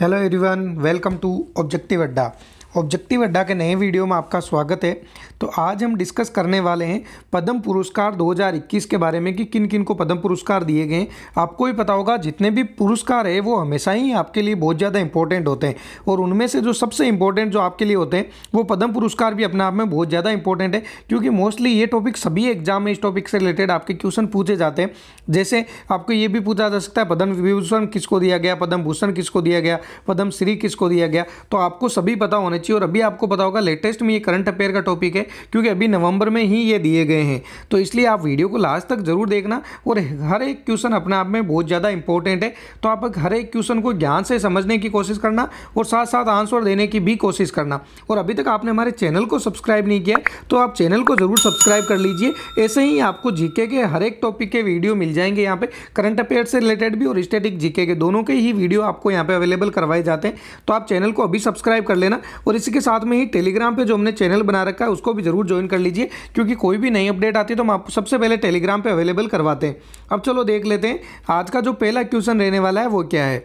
Hello everyone, welcome to objective Adda. Objective Adda के नए video में आपका स्वागत है। तो आज हम डिस्कस करने वाले हैं पद्म पुरस्कार 2021 के बारे में कि किन किन को पद्म पुरस्कार दिए गए। आपको ही पता होगा जितने भी पुरस्कार है वो हमेशा ही आपके लिए बहुत ज़्यादा इंपॉर्टेंट होते हैं, और उनमें से जो सबसे इंपॉर्टेंट जो आपके लिए होते हैं वो पद्म पुरस्कार भी अपने आप में बहुत ज़्यादा इंपॉर्टेंट है, क्योंकि मोस्टली ये टॉपिक सभी एग्जाम में इस टॉपिक से रिलेटेड आपके क्वेश्चन पूछे जाते हैं। जैसे आपको ये भी पूछा जा सकता है पद्म विभूषण किसको दिया गया, पद्म भूषण किसको दिया गया, पद्म श्री किसको दिया गया। तो आपको सभी पता होने चाहिए। और अभी आपको पता होगा लेटेस्ट में ये करंट अफेयर का टॉपिक है, क्योंकि अभी नवंबर में ही ये दिए गए हैं। तो इसलिए आप वीडियो को लास्ट तक जरूर देखना, और हर एक क्वेश्चन अपने आप में बहुत ज़्यादा इंपॉर्टेंट है। तो आप हर एक क्वेश्चन को ज्ञान से समझने की कोशिश करना और साथ साथ आंसर देने की भी कोशिश करना। और अभी तक आपने हमारे चैनल को सब्सक्राइब नहीं किया तो आप चैनल को जरूर सब्सक्राइब कर लीजिए। ऐसे ही आपको जीके के हर एक टॉपिक के वीडियो मिल जाएंगे यहाँ पे, करंट अफेयर से रिलेटेड भी और स्टैटिक जीके के दोनों के ही वीडियो आपको यहाँ पे अवेलेबल करवाए जाते हैं। तो आप चैनल को अभी सब्सक्राइब कर लेना, और इसी के साथ में ही टेलीग्राम पे जो हमने चैनल बना रखा है उसको भी जरूर ज्वाइन कर लीजिए, क्योंकि कोई भी नई अपडेट आती है तो हम आपको सबसे पहले टेलीग्राम पे अवेलेबल करवाते हैं। अब चलो देख लेते हैं आज का जो पहला क्वेश्चन रहने वाला है वो क्या है।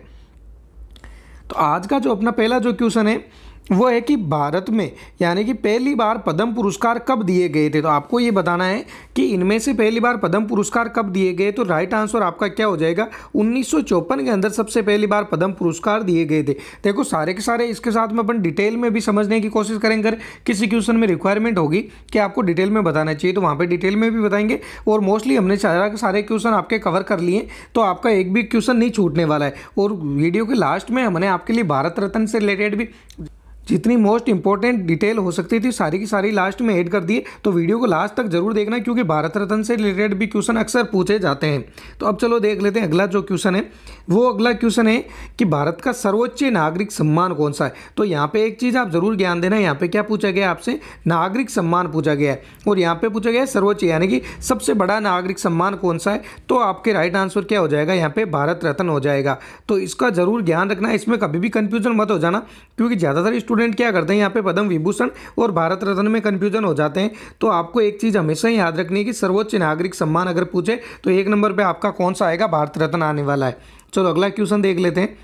तो आज का जो अपना पहला जो क्वेश्चन है वो है कि भारत में यानी कि पहली बार पद्म पुरस्कार कब दिए गए थे। तो आपको ये बताना है कि इनमें से पहली बार पद्म पुरस्कार कब दिए गए। तो राइट आंसर आपका क्या हो जाएगा, 1954 के अंदर सबसे पहली बार पद्म पुरस्कार दिए गए थे। देखो सारे के सारे इसके साथ में अपन डिटेल में भी समझने की कोशिश करेंगे। अगर किसी क्वेश्चन में रिक्वायरमेंट होगी कि आपको डिटेल में बताना चाहिए तो वहाँ पर डिटेल में भी बताएंगे। और मोस्टली हमने सारे क्वेश्चन आपके कवर कर लिए, तो आपका एक भी क्वेश्चन नहीं छूटने वाला है। और वीडियो के लास्ट में हमने आपके लिए भारत रत्न से रिलेटेड भी जितनी मोस्ट इंपॉर्टेंट डिटेल हो सकती थी सारी की सारी लास्ट में ऐड कर दिए। तो वीडियो को लास्ट तक जरूर देखना, क्योंकि भारत रत्न से रिलेटेड भी क्वेश्चन अक्सर पूछे जाते हैं। तो अब चलो देख लेते हैं अगला जो क्वेश्चन है। वो अगला क्वेश्चन है कि भारत का सर्वोच्च नागरिक सम्मान कौन सा है। तो यहाँ पे एक चीज़ आप जरूर ज्ञान देना, यहाँ पे क्या पूछा गया आपसे, नागरिक सम्मान पूछा गया है, और यहाँ पे पूछा गया है सर्वोच्च यानी कि सबसे बड़ा नागरिक सम्मान कौन सा है। तो आपके राइट आंसर क्या हो जाएगा, यहाँ पे भारत रत्न हो जाएगा। तो इसका जरूर ध्यान रखना, इसमें कभी भी कंफ्यूजन मत हो जाना, क्योंकि ज़्यादातर स्टूडेंट क्या करते हैं यहाँ पे पद्म विभूषण और भारत रत्न में कंफ्यूजन हो जाते हैं। तो आपको एक चीज़ हमेशा ही याद रखनी है कि सर्वोच्च नागरिक सम्मान अगर पूछे तो एक नंबर पे आपका कौन सा आएगा, भारत रत्न आने वाला है। चलो अगला क्वेश्चन देख लेते हैं।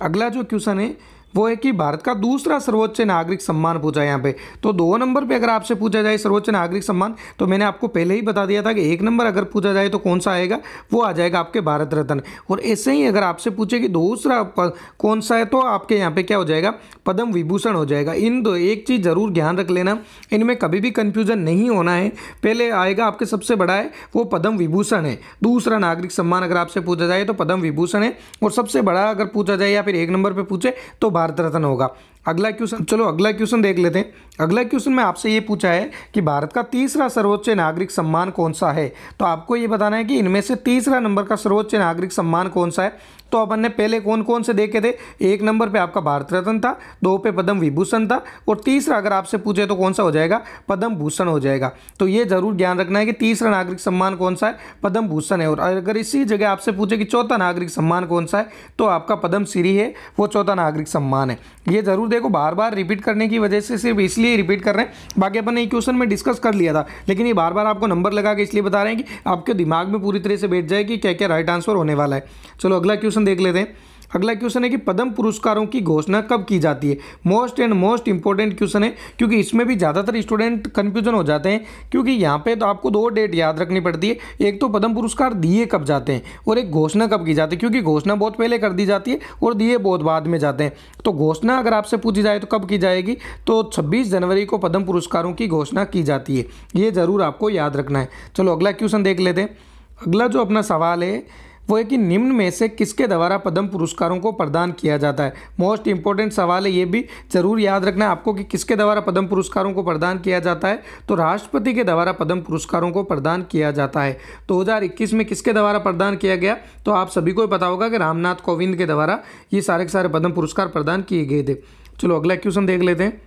अगला जो क्वेश्चन है वो है कि भारत का दूसरा सर्वोच्च नागरिक सम्मान पूछा है यहाँ पे। तो 2 नंबर पे अगर आपसे पूछा जाए सर्वोच्च नागरिक सम्मान, तो मैंने आपको पहले ही बता दिया था कि 1 नंबर अगर पूछा जाए तो कौन सा आएगा, वो आ जाएगा आपके भारत रत्न। और ऐसे ही अगर आपसे पूछे कि दूसरा कौन सा है, तो आपके यहाँ पे क्या हो जाएगा, पद्म विभूषण हो जाएगा। इन दो एक चीज़ जरूर ध्यान रख लेना, इनमें कभी भी कन्फ्यूजन नहीं होना है। पहले आएगा आपके सबसे बड़ा है वो पद्म विभूषण है, दूसरा नागरिक सम्मान अगर आपसे पूछा जाए तो पद्म विभूषण है, और सबसे बड़ा अगर पूछा जाए या फिर 1 नंबर पर पूछे तो भारत रत्न होगा। अगला क्वेश्चन, चलो अगला क्वेश्चन देख लेते हैं। अगला क्वेश्चन में आपसे ये पूछा है कि भारत का तीसरा सर्वोच्च नागरिक सम्मान कौन सा है। तो आपको ये बताना है कि इनमें से तीसरा नंबर का सर्वोच्च नागरिक सम्मान कौन सा है। तो अपन ने पहले कौन कौन से देखे थे, 1 नंबर पे आपका भारत रत्न था, 2 पे पद्म विभूषण था, और तीसरा अगर आपसे पूछे तो कौन सा हो जाएगा, पद्म भूषण हो जाएगा। तो ये जरूर ध्यान रखना है कि तीसरा नागरिक सम्मान कौन सा है, पद्म भूषण है। और अगर इसी जगह आपसे पूछे कि चौथा नागरिक सम्मान कौन सा है, तो आपका पद्म श्री है, वो चौथा नागरिक सम्मान है। ये जरूर देखो, बार बार रिपीट करने की वजह से सिर्फ इसलिए रिपीट कर रहे हैं, बाकी अपन ने क्वेश्चन में डिस्कस कर लिया था, लेकिन ये बार बार आपको नंबर लगा के इसलिए बता रहे हैं कि आपके दिमाग में पूरी तरह से बैठ जाए कि क्या क्या राइट आंसर होने वाला है। चलो अगला क्वेश्चन देख लेते हैं। अगला क्वेश्चन है कि पद्म पुरस्कारों की घोषणा कब की जाती है। मोस्ट इंपॉर्टेंट क्वेश्चन है, क्योंकि इसमें भी ज़्यादातर स्टूडेंट कंफ्यूजन हो जाते हैं, क्योंकि यहाँ पे तो आपको 2 डेट याद रखनी पड़ती है। एक तो पद्म पुरस्कार दिए कब जाते हैं, और एक घोषणा कब की जाती है, क्योंकि घोषणा बहुत पहले कर दी जाती है और दिए बहुत बाद में जाते हैं। तो घोषणा अगर आपसे पूछी जाए तो कब की जाएगी, तो 26 जनवरी को पद्म पुरस्कारों की घोषणा की जाती है। ये जरूर आपको याद रखना है। चलो अगला क्वेश्चन देख लेते हैं। अगला जो अपना सवाल है वो है कि निम्न में से किसके द्वारा पद्म पुरस्कारों को प्रदान किया जाता है। मोस्ट इंपॉर्टेंट सवाल है, ये भी जरूर याद रखना है आपको कि किसके द्वारा पद्म पुरस्कारों को प्रदान किया जाता है। तो राष्ट्रपति के द्वारा पद्म पुरस्कारों को प्रदान किया जाता है। 2021 में किसके द्वारा प्रदान किया गया, तो आप सभी को पता होगा कि रामनाथ कोविंद के द्वारा ये सारे के सारे पद्म पुरस्कार प्रदान किए गए थे। चलो अगला क्वेश्चन देख लेते हैं।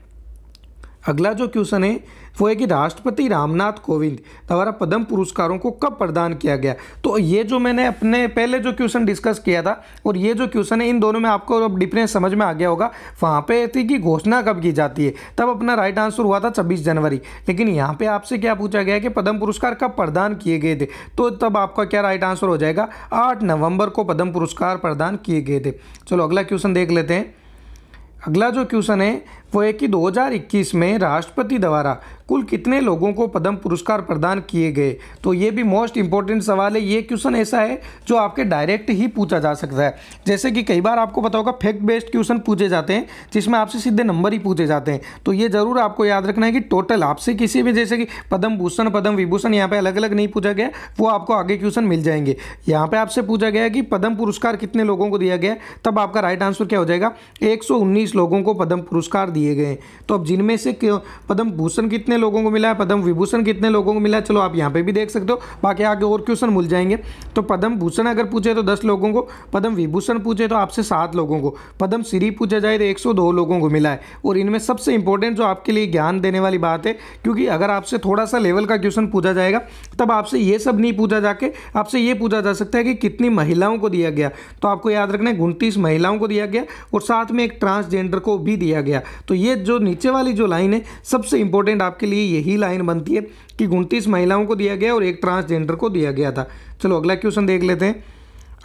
अगला जो क्वेश्चन है वो है कि राष्ट्रपति रामनाथ कोविंद द्वारा पद्म पुरस्कारों को कब प्रदान किया गया। तो ये जो मैंने अपने पहले जो क्वेश्चन डिस्कस किया था और ये जो क्वेश्चन है, इन दोनों में आपको अब डिफरेंस समझ में आ गया होगा। वहाँ पे थी कि घोषणा कब की जाती है, तब अपना राइट आंसर हुआ था 26 जनवरी। लेकिन यहाँ पे आपसे क्या पूछा गया कि पद्म पुरस्कार कब प्रदान किए गए थे, तो तब आपका क्या राइट आंसर हो जाएगा, 8 नवंबर को पद्म पुरस्कार प्रदान किए गए थे। चलो अगला क्वेश्चन देख लेते हैं। अगला जो क्वेश्चन है वो है कि 2021 में राष्ट्रपति द्वारा कुल कितने लोगों को पद्म पुरस्कार प्रदान किए गए। तो ये भी मोस्ट इंपॉर्टेंट सवाल है। ये क्वेश्चन ऐसा है जो आपके डायरेक्ट ही पूछा जा सकता है। जैसे कि कई बार आपको पता होगा फैक्ट बेस्ड क्वेश्चन पूछे जाते हैं जिसमें आपसे सीधे नंबर ही पूछे जाते हैं। तो ये जरूर आपको याद रखना है कि टोटल आपसे किसी भी, जैसे कि पद्म भूषण, पद्म विभूषण यहाँ पे अलग अलग नहीं पूछा गया, वो आपको आगे क्वेश्चन मिल जाएंगे। यहाँ पे आपसे पूछा गया कि पद्म पुरस्कार कितने लोगों को दिया गया, तब आपका राइट आंसर क्या हो जाएगा, 119 लोगों को पद्म पुरस्कार दिए गए। तो अब जिनमें से पद्म भूषण कितने लोगों को मिला है, पद्म विभूषण कितने लोगों को मिला है, चलो आप यहाँ पे भी देख सकते हो, बाकी आगे और क्वेश्चन मिल जाएंगे। तो पद्म भूषण अगर पूछे तो 10 लोगों को, पद्म विभूषण पूछे तो आपसे 7 लोगों को, पद्म श्री पूछा जाए तो 102 लोगों को मिला है। और इनमें सबसे इंपॉर्टेंट जो आपके लिए ज्ञान देने वाली बात है, क्योंकि अगर आपसे थोड़ा सा लेवल का क्वेश्चन पूछा जाएगा तब आपसे ये सब नहीं पूछा जाके आपसे ये पूछा जा सकता है कि कितनी महिलाओं को दिया गया। तो आपको याद रखना है 29 महिलाओं को दिया गया और साथ में एक ट्रांसजेंडर को भी दिया गया। तो ये जो नीचे वाली जो लाइन है सबसे इंपॉर्टेंट आपके लिए यही लाइन बनती है कि 29 महिलाओं को दिया गया और एक ट्रांसजेंडर को दिया गया था। चलो अगला क्वेश्चन देख लेते हैं।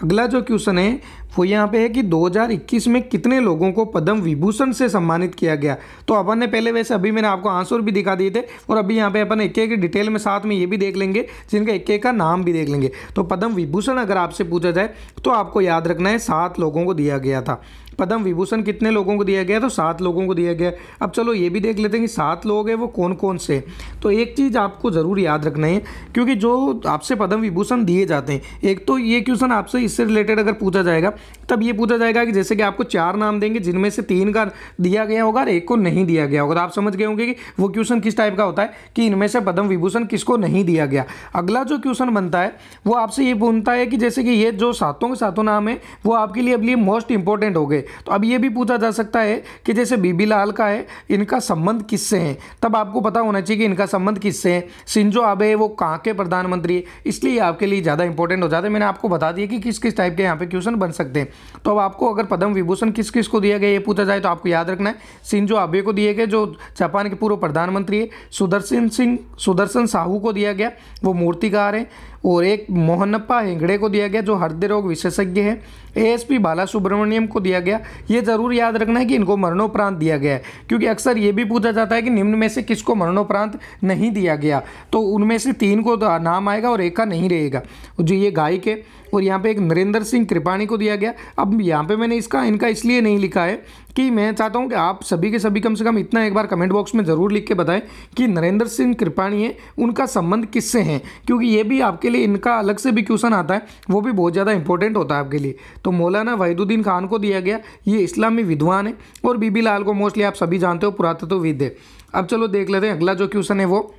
अगला जो क्वेश्चन है वो यहाँ पे है कि 2021 में कितने लोगों को पद्म विभूषण से सम्मानित किया गया। तो अपन ने पहले, वैसे अभी मैंने आपको आंसर भी दिखा दिए थे और अभी यहाँ पे अपन एक एक डिटेल में साथ में ये भी देख लेंगे, जिनका एक एक का नाम भी देख लेंगे। तो पद्म विभूषण अगर आपसे पूछा जाए तो आपको याद रखना है 7 लोगों को दिया गया था। पद्म विभूषण कितने लोगों को दिया गया, तो 7 लोगों को दिया गया। अब चलो ये भी देख लेते हैं कि 7 लोग हैं वो कौन कौन से। तो एक चीज़ आपको ज़रूर याद रखना है, क्योंकि जो आपसे पद्म विभूषण दिए जाते हैं, एक तो ये क्वेश्चन आपसे इससे रिलेटेड अगर पूछा जाएगा तब ये पूछा जाएगा कि जैसे कि आपको 4 नाम देंगे जिनमें से 3 का दिया गया होगा और 1 को नहीं दिया गया होगा। तो आप समझ गए होंगे कि वो क्वेश्चन किस टाइप का होता है कि इनमें से पद्म विभूषण किसको नहीं दिया गया। अगला जो क्वेश्चन बनता है वो आपसे ये पूछता है कि जैसे कि ये जो सातों के सातों नाम है वो आपके लिए अब लिए मोस्ट इंपॉर्टेंट हो गए। तो अब ये भी पूछा जा सकता है कि जैसे बीबी लाल का है, इनका संबंध किससे है, तब आपको पता होना चाहिए कि इनका संबंध किससे है। शिंजो आबे है वो कहाँ के प्रधानमंत्री है, इसलिए आपके लिए ज़्यादा इंपॉर्टेंट हो जाता है। मैंने आपको बता दिया कि किस किस टाइप के यहाँ पे क्वेश्चन बन सकते हैं। तो अब आपको अगर पद्म विभूषण किस किस को दिया गया ये पूछा जाए तो आपको याद रखना है शिंजो आबे को दिए गए जो जापान के पूर्व प्रधानमंत्री है, सुदर्शन साहू को दिया गया वो मूर्तिकार है, और एक मोहनप्पा हेगड़े को दिया गया जो हृदय रोग विशेषज्ञ है, एएसपी बाला सुब्रमण्यम को दिया गया। ये जरूर याद रखना है कि इनको मरणोपरांत दिया गया है, क्योंकि अक्सर ये भी पूछा जाता है कि निम्न में से किसको मरणोपरांत नहीं दिया गया। तो उनमें से 3 को नाम आएगा और 1 का नहीं रहेगा, जो ये गायक है। और यहाँ पे एक नरेंद्र सिंह कृपाणी को दिया गया। अब यहाँ पे मैंने इनका इसलिए नहीं लिखा है कि मैं चाहता हूँ कि आप सभी के सभी कम से कम इतना एक बार कमेंट बॉक्स में ज़रूर लिख के बताएं कि नरेंद्र सिंह कृपाणी है उनका संबंध किससे है, क्योंकि ये भी आपके लिए इनका अलग से भी क्वेश्चन आता है, वो भी बहुत ज़्यादा इंपॉर्टेंट होता है आपके लिए। तो मौलाना वहीदुद्दीन खान को दिया गया, ये इस्लामी विद्वान है, और बीबी लाल को मोस्टली आप सभी जानते हो, पुरातत्वविद है। अब चलो देख लेते हैं अगला जो क्वेश्चन है वो।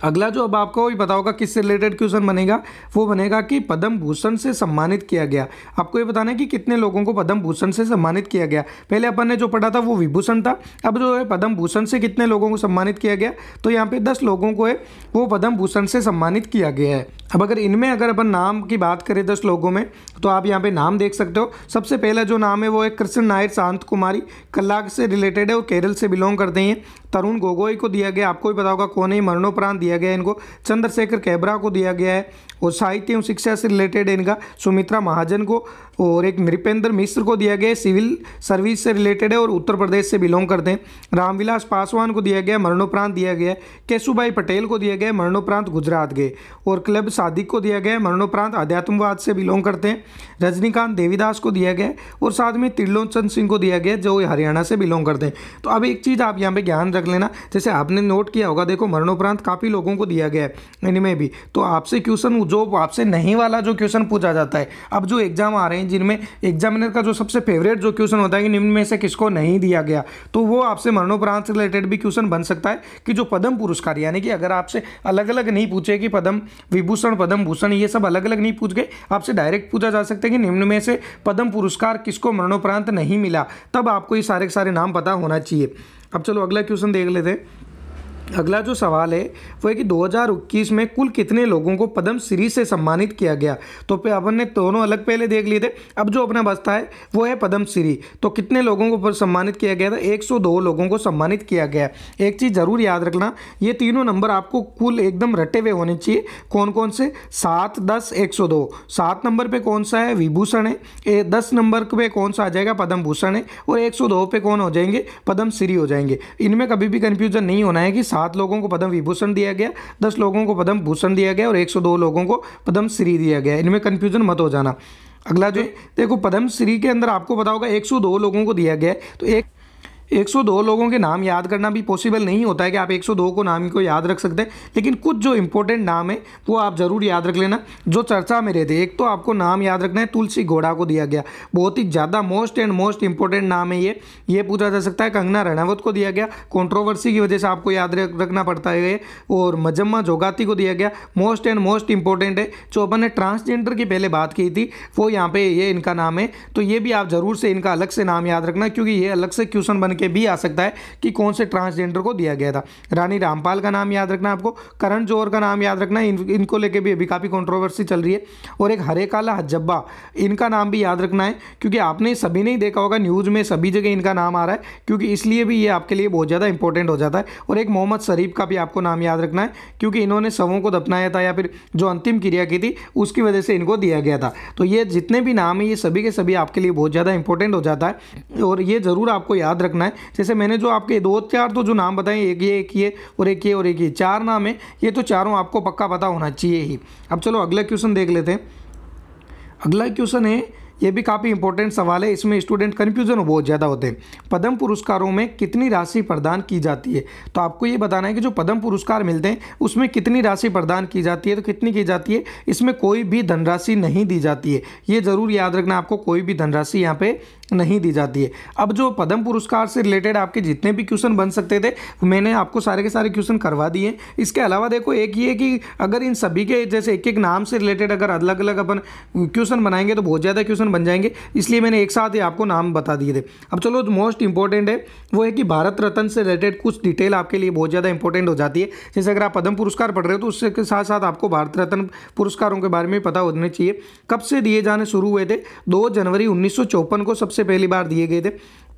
अगला जो अब आपको भी पता होगा किससे रिलेटेड क्वेश्चन बनेगा, वो बनेगा कि पद्म भूषण से सम्मानित किया गया। आपको ये बताना है कि कितने लोगों को पद्म भूषण से सम्मानित किया गया। पहले अपन ने जो पढ़ा था वो विभूषण था, अब जो है पद्म भूषण से कितने लोगों को सम्मानित किया गया, तो यहाँ पे 10 लोगों को है वो पद्म भूषण से सम्मानित किया गया है। अब अगर इनमें अगर अपन नाम की बात करें 10 लोगों में, तो आप यहाँ पे नाम देख सकते हो। सबसे पहला जो नाम है वो है कृष्ण नायर शांत कुमारी, कल्लाग से रिलेटेड है और केरल से बिलोंग करते हैं। तरुण गोगोई को दिया गया, आपको भी पता होगा कौन है, मरणोपरांत दिया गया इनको। चंद्रशेखर कैबरा को दिया गया है, और साहित्य एवं शिक्षा से रिलेटेड है इनका सुमित्रा महाजन को, और एक नृपेंद्र मिश्र को दिया गया, सिविल सर्विस से रिलेटेड है और उत्तर प्रदेश से बिलोंग करते हैं। रामविलास पासवान को दिया गया, मरणोपरांत दिया गया। केशुभाई पटेल को दिया गया, मरणोपरांत गुजरात गए। और क्लब सादिक को दिया गया, मरणोपरांत अध्यात्मवाद से बिलोंग करते हैं। रजनीकांत देवीदास को दिया गया, और साथ में त्रिलोचन सिंह को दिया गया जो हरियाणा से बिलोंग करते हैं। तो अब एक चीज़ आप यहाँ पे ध्यान रख लेना, जैसे आपने नोट किया होगा, देखो मरणोपरांत काफ़ी लोगों को दिया गया है इनमें भी। तो आपसे क्वेश्चन जो आपसे नहीं वाला जो क्वेश्चन पूछा जाता है, अब जो एग्जाम आ रहे हैं जिनमें एग्जामिनर का जो सबसे फेवरेट जो क्वेश्चन होता है कि निम्न में से किसको नहीं दिया गया, तो वो आपसे मरणोपरांत से रिलेटेड भी क्वेश्चन बन सकता है कि जो पद्म पुरस्कार, यानी कि अगर आपसे अलग अलग नहीं पूछे कि पद्म विभूषण पद्म भूषण ये सब अलग अलग नहीं पूछ गए, आपसे डायरेक्ट पूछा जा सकता है कि निम्न में से पद्म पुरस्कार किसको मरणोपरांत नहीं मिला, तब आपको ये सारे के सारे नाम पता होना चाहिए। अब चलो अगला क्वेश्चन देख लेते हैं। अगला जो सवाल है वो है कि 2021 में कुल कितने लोगों को पद्म श्री से सम्मानित किया गया। तो अपन ने दोनों अलग पहले देख लिए थे, अब जो अपना बचता है वो है पद्म श्री। तो कितने लोगों को सम्मानित किया गया था, 102 लोगों को सम्मानित किया गया। एक चीज़ ज़रूर याद रखना, ये तीनों नंबर आपको कुल एकदम रटे हुए होने चाहिए। कौन कौन से, 7, 10, 102। 7 नंबर पर कौन सा है, विभूषण है। 10 नंबर पे कौन सा आ जाएगा, पद्म भूषण है। और 102 पे कौन हो जाएंगे, पद्म श्री हो जाएंगे। इनमें कभी भी कन्फ्यूजन नहीं होना है कि 7 लोगों को पद्म विभूषण दिया गया, 10 लोगों को पद्म भूषण दिया गया और 102 लोगों को पद्म श्री दिया गया। इनमें कन्फ्यूजन मत हो जाना। अगला जो देखो, पद्म श्री के अंदर आपको पता होगा 102 लोगों को दिया गया है। तो 102 लोगों के नाम याद करना भी पॉसिबल नहीं होता है कि आप 102 को नाम को याद रख सकते हैं, लेकिन कुछ जो इंपॉर्टेंट नाम है वो आप ज़रूर याद रख लेना जो चर्चा में रहते। एक तो आपको नाम याद रखना है, तुलसी घोड़ा को दिया गया, बहुत ही ज़्यादा मोस्ट इंपॉर्टेंट नाम है ये पूछा जा सकता है। कंगना रनावत को दिया गया, कंट्रोवर्सी की वजह से आपको याद रखना पड़ता है ये। और मजम्मा जोगाती को दिया गया, मोस्ट इंपॉर्टेंट है। जो अपन ने ट्रांसजेंडर की पहले बात की थी वो यहाँ पे ये इनका नाम है। तो ये भी आप ज़रूर से इनका अलग से नाम याद रखना, क्योंकि ये अलग से क्वेश्चन बन के भी आ सकता है कि कौन से ट्रांसजेंडर को दिया गया था। रानी रामपाल का नाम याद रखना आपको, करण जौहर का नाम याद रखना, इनको लेके भी अभी काफ़ी कंट्रोवर्सी चल रही है। और एक हरे काला हज्जब्बा, इनका नाम भी याद रखना है, क्योंकि आपने सभी ने देखा होगा न्यूज़ में सभी जगह इनका नाम आ रहा है, क्योंकि इसलिए भी ये आपके लिए बहुत ज़्यादा इंपॉर्टेंट हो जाता है। और एक मोहम्मद शरीफ का भी आपको नाम याद रखना है, क्योंकि इन्होंने शवों को दफनाया था या फिर जो अंतिम क्रिया की थी उसकी वजह से इनको दिया गया था। तो ये जितने भी नाम है ये सभी के सभी आपके लिए बहुत ज़्यादा इंपॉर्टेंट हो जाता है और ये ज़रूर आपको याद रखना है। जैसे मैंने जो आपके 2-4 तो जो नाम बताए, एक ये और एक ये 4 नाम है, ये तो चारों आपको पक्का पता होना चाहिए ही। अब चलो अगला क्वेश्चन देख लेते हैं। अगला क्वेश्चन है, ये भी काफ़ी इंपॉर्टेंट सवाल है, इसमें स्टूडेंट कन्फ्यूजन बहुत ज़्यादा होते हैं। पद्म पुरस्कारों में कितनी राशि प्रदान की जाती है। तो आपको ये बताना है कि जो पद्म पुरस्कार मिलते हैं उसमें कितनी राशि प्रदान की जाती है। तो कितनी की जाती है, इसमें कोई भी धनराशि नहीं दी जाती है, ये ज़रूर याद रखना आपको, कोई भी धनराशि यहाँ पे नहीं दी जाती है। अब जो पद्म पुरस्कार से रिलेटेड आपके जितने भी क्वेश्चन बन सकते थे मैंने आपको सारे के सारे क्वेश्चन करवा दिए। इसके अलावा देखो एक ये कि अगर इन सभी के जैसे एक एक नाम से रिलेटेड अगर अलग अलग अपन क्वेश्चन बनाएंगे तो बहुत ज़्यादा क्वेश्चन बन जाएंगे, इसलिए मैंने एक साथ ही आपको नाम बता दिए थे। अब चलो जो मोस्ट इंपॉर्टेंट है वो है कि भारत रत्न से रिलेटेड कुछ डिटेल आपके लिए बहुत ज़्यादा इंपॉर्टेंट हो जाती है। जैसे अगर आप पद्म पुरस्कार पढ़ रहे हो तो उसके साथ साथ आपको भारत रत्न पुरस्कारों के बारे में पता होने चाहिए। कब से दिए जाने शुरू हुए थे, 2 जनवरी 1954 को सबसे पहली बार दिए गए थे।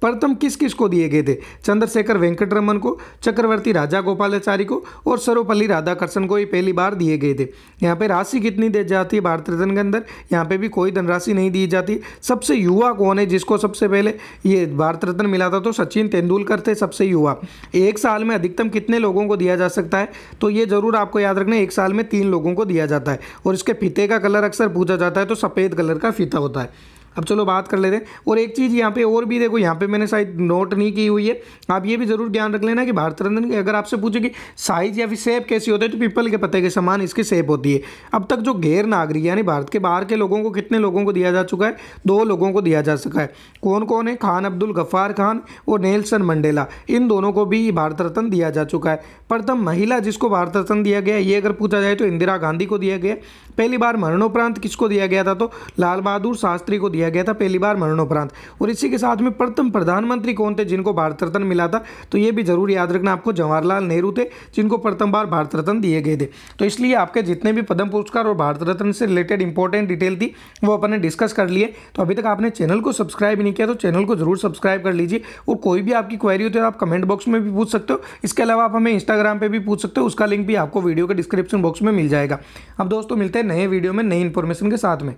प्रथम किस किस को दिए गए थे, चंद्रशेखर वेंकटरमन को, चक्रवर्ती राजा गोपालाचारी को और सर्वपल्ली राधाकृष्णन को ये पहली बार दिए गए थे। यहाँ पे राशि कितनी दी जाती है भारत रत्न के अंदर, यहाँ पे भी कोई धनराशि नहीं दी जाती। सबसे युवा कौन है जिसको सबसे पहले ये भारत रत्न मिला था, तो सचिन तेंदुलकर थे सबसे युवा। एक साल में अधिकतम कितने लोगों को दिया जा सकता है, तो ये जरूर आपको याद रखना है, एक साल में 3 लोगों को दिया जाता है। और इसके फीते का कलर अक्सर पूछा जाता है, तो सफ़ेद कलर का फीता होता है। अब चलो बात कर लेते हैं। और एक चीज़ यहाँ पे और भी देखो, यहाँ पे मैंने शायद नोट नहीं की हुई है, आप ये भी जरूर ध्यान रख लेना कि भारत रत्न की अगर आपसे पूछे कि साइज या फिर शेप कैसी होती है, तो पीपल के पत्ते के समान इसकी शेप होती है। अब तक जो गैर नागरिक यानी भारत के बाहर के लोगों को कितने लोगों को दिया जा चुका है, 2 लोगों को दिया जा सका है। कौन कौन है, खान अब्दुल गफ्फार खान और नेल्सन मंडेला, इन दोनों को भी भारत रत्न दिया जा चुका है। प्रथम महिला जिसको भारत रत्न दिया गया ये अगर पूछा जाए तो इंदिरा गांधी को दिया गया। पहली बार मरणोपरांत किसको दिया गया था, तो लाल बहादुर शास्त्री को दिया गया था पहली बार मरणोपरांत। और इसी के साथ में प्रथम प्रधानमंत्री कौन थे जिनको भारत रत्न मिला था, तो ये भी जरूर याद रखना आपको, जवाहरलाल नेहरू थे जिनको प्रथम बार भारत रत्न दिए गए थे। तो इसलिए आपके जितने भी पद्म पुरस्कार और भारत रत्न से रिलेटेड इंपॉर्टेंट डिटेल थी वो अपन ने डिस्कस कर लिए। तो अभी तक आपने चैनल को सब्सक्राइब नहीं किया तो चैनल को जरूर सब्सक्राइब कर लीजिए। और कोई भी आपकी क्वेरी होती है आप कमेंट बॉक्स में भी पूछ सकते हो, इसके अलावा आप हमें इंस्टाग्राम पर भी पूछ सकते हो, उसका लिंक भी आपको वीडियो के डिस्क्रिप्शन बॉक्स में मिल जाएगा। अब दोस्तों मिलते हैं नए वीडियो में नई इन्फॉर्मेशन के साथ में।